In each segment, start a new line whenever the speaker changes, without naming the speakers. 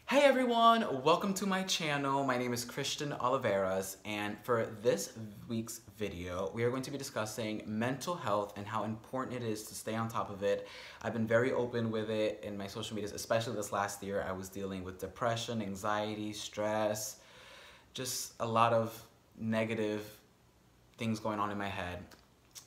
Hey everyone, welcome to my channel. My name is Cristian Oliveras, and for this week's video, we are going to be discussing mental health and how important it is to stay on top of it. I've been very open with it in my social medias, especially this last year. I was dealing with depression, anxiety, stress, just a lot of negative things going on in my head.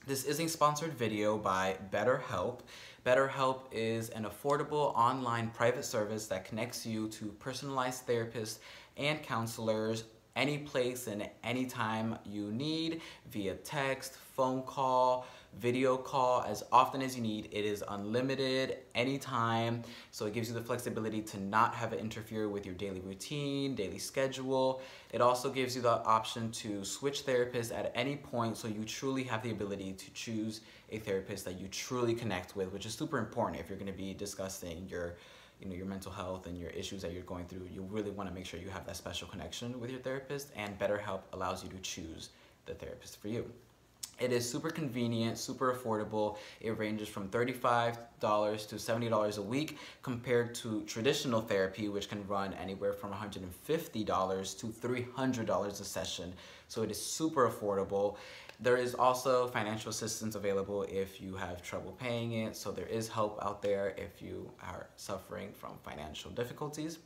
This is a sponsored video by BetterHelp. BetterHelp is an affordable online private service that connects you to personalized therapists and counselors any place and any time you need via text, phone call, video call, as often as you need. It is unlimited anytime, so it gives you the flexibility to not have it interfere with your daily routine, daily schedule. It also gives you the option to switch therapists at any point, so you truly have the ability to choose a therapist that you truly connect with, which is super important if you're going to be discussing your mental health and your issues that you're going through. You really want to make sure you have that special connection with your therapist, and BetterHelp allows you to choose the therapist for you. It is super convenient, super affordable. It ranges from $35 to $70 a week compared to traditional therapy, which can run anywhere from $150 to $300 a session. So it is super affordable. There is also financial assistance available if you have trouble paying it. So there is help out there if you are suffering from financial difficulties.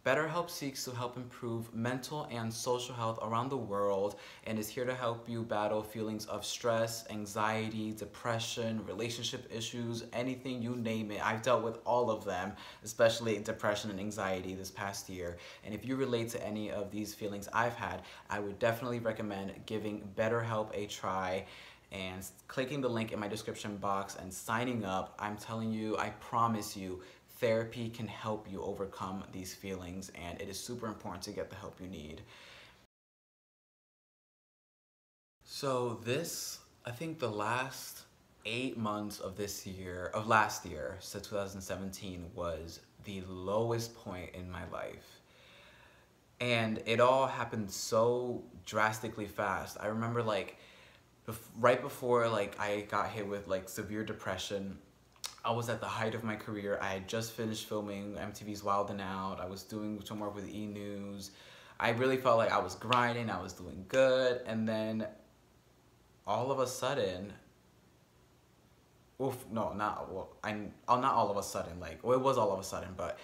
BetterHelp seeks to help improve mental and social health around the world and is here to help you battle feelings of stress, anxiety, depression, relationship issues, anything, you name it. I've dealt with all of them, especially depression and anxiety this past year. And if you relate to any of these feelings I've had, I would definitely recommend giving BetterHelp a try and clicking the link in my description box and signing up. I'm telling you, I promise you, therapy can help you overcome these feelings, and it is super important to get the help you need. So I think the last 8 months of last year, so 2017, was the lowest point in my life. And it all happened so drastically fast. I remember right before I got hit with severe depression, I was at the height of my career. I had just finished filming MTV's Wild 'N Out. I was doing some work with E! News. I really felt like I was grinding, I was doing good, and then all of a sudden, not all of a sudden, it was all of a sudden, but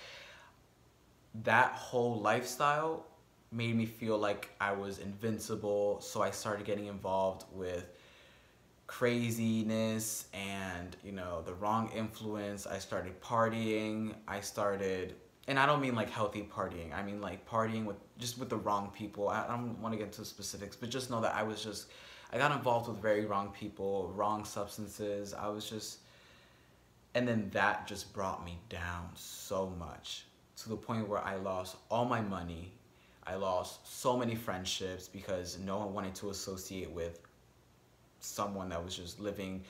that whole lifestyle made me feel like I was invincible, so I started getting involved with craziness and the wrong influence. I started partying. And I don't mean healthy partying, I mean partying with the wrong people. I don't want to get into specifics, but just know that I got involved with very wrong people, wrong substances. And then that just brought me down so much, to the point where I lost all my money. I lost so many friendships because no one wanted to associate with someone that was just living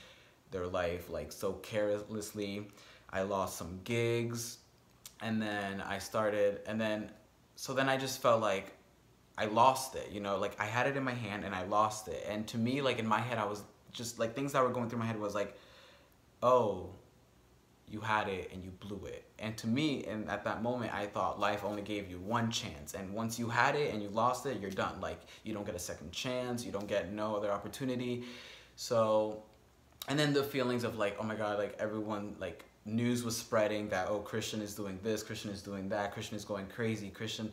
their life so carelessly. I lost some gigs, and then I just felt like I lost it, I had it in my hand and I lost it. And to me, in my head, I was just things that were going through my head was oh, you had it and you blew it. And to me, and at that moment, I thought life only gave you one chance, and once you had it and you lost it, you're done. You don't get a second chance, you don't get no other opportunity. So, and then the feelings of oh my god, everyone, news was spreading that, oh, Cristian is doing this, Cristian is doing that, Cristian is going crazy, Cristian.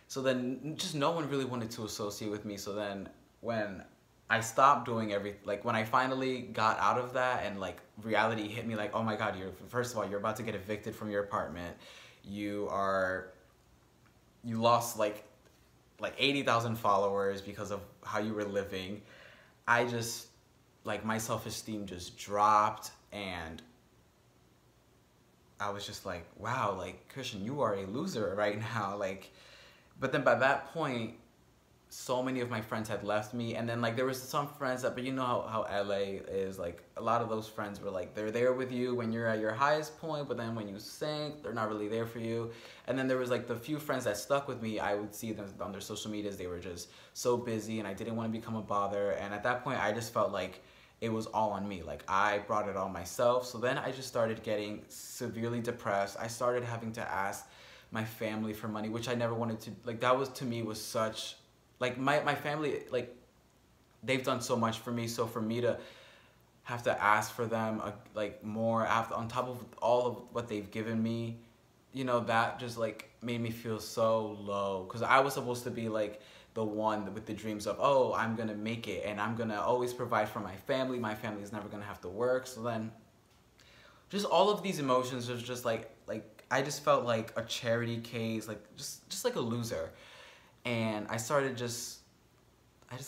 So then just no one really wanted to associate with me. So then when I stopped doing when I finally got out of that and reality hit me, oh my god, first of all, you're about to get evicted from your apartment. You lost 80,000 followers because of how you were living. I just, my self-esteem just dropped, and I was just wow, Cristian, you are a loser right now. But then by that point, so many of my friends had left me, and then there was some friends but you know how LA is, a lot of those friends were they're there with you when you're at your highest point, but then when you sink, they're not really there for you. And then there was the few friends that stuck with me, I would see them on their social medias, they were just so busy, and I didn't want to become a bother. And at that point, I just felt it was all on me. I brought it on myself. So then I just started getting severely depressed. I started having to ask my family for money, which I never wanted to, like, that was, to me, was such, like, my family, like, they've done so much for me, so for me to have to ask for them, like, more after, on top of all of what they've given me, you know, that just, like, made me feel so low, because I was supposed to be, like, the one with the dreams of, oh, I'm gonna make it, and I'm gonna always provide for my family is never gonna have to work. So then, just all of these emotions was just like I just felt like a charity case, like just like a loser. And I just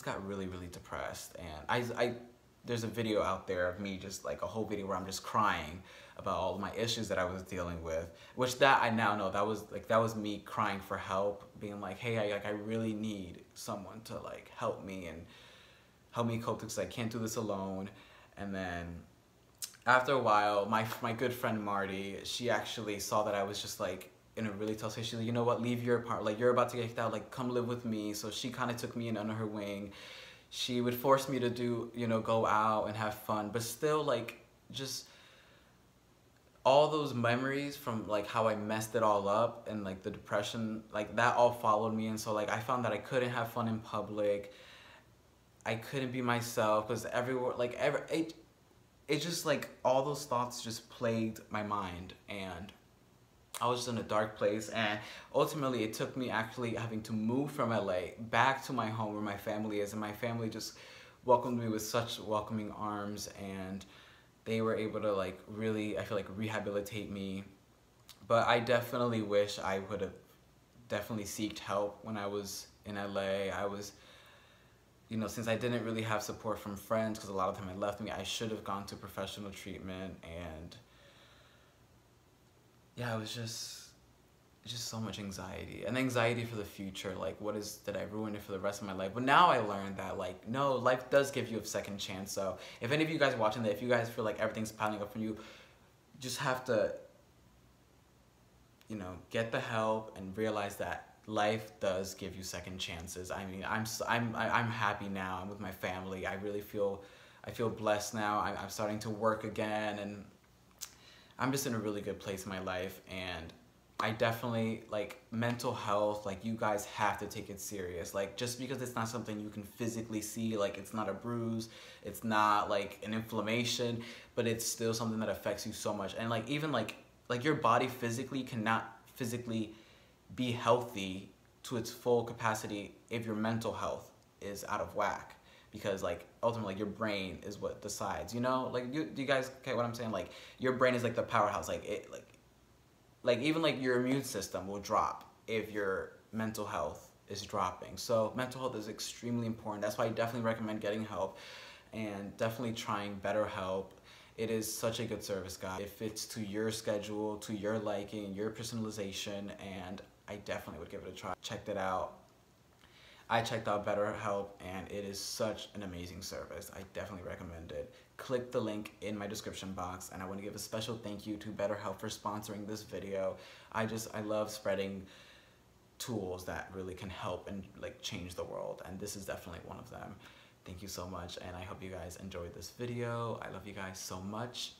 got really, really depressed. And there's a video out there of me, just like a whole video where I'm just crying about all of my issues that I was dealing with, which that I now know that was me crying for help, being like, hey, I really need someone to like help me and help me cope, because I can't do this alone. And then after a while, my good friend Marty, she actually saw that I was just like in a really tough situation. She's like, you know what, leave your apartment, like you're about to get kicked out, like come live with me. So she kind of took me in under her wing. She would force me to do, you know, go out and have fun, but still, like, just all those memories from like how I messed it all up and like the depression, like that all followed me. And so like I found that I couldn't have fun in public. I couldn't be myself, because everywhere, like it just like all those thoughts just plagued my mind, and I was just in a dark place. And ultimately it took me actually having to move from LA back to my home where my family is, and my family just welcomed me with such welcoming arms, and they were able to like really, I feel like, rehabilitate me. But I definitely wish I would have definitely sought help when I was in LA. I was, you know, since I didn't really have support from friends, because a lot of the time I left me, I should have gone to professional treatment. And yeah, it was just so much anxiety, and anxiety for the future. Like, did I ruin it for the rest of my life? But now I learned that, like, no, life does give you a second chance. So if any of you guys watching that, if you guys feel like everything's piling up for you, just have to, you know, get the help and realize that life does give you second chances. I mean, I'm happy now. I'm with my family. I feel blessed now. I'm starting to work again, and I'm just in a really good place in my life. And I definitely, like, mental health, like, you guys have to take it serious. Like, just because it's not something you can physically see, like, it's not a bruise, it's not, like, an inflammation, but it's still something that affects you so much. And, like, even, like your body physically cannot physically be healthy to its full capacity if your mental health is out of whack. Because, like, ultimately, your brain is what decides, you know? Like, do you guys get what I'm saying? Like, your brain is, like, the powerhouse. Like, even, like, your immune system will drop if your mental health is dropping. So mental health is extremely important. That's why I definitely recommend getting help, and definitely trying BetterHelp. It is such a good service, guys. It fits to your schedule, to your liking, your personalization, and I definitely would give it a try. Checked it out. I checked out BetterHelp, and it is such an amazing service. I definitely recommend it. Click the link in my description box, and I want to give a special thank you to BetterHelp for sponsoring this video. I love spreading tools that really can help and like change the world, and this is definitely one of them. Thank you so much, and I hope you guys enjoyed this video. I love you guys so much.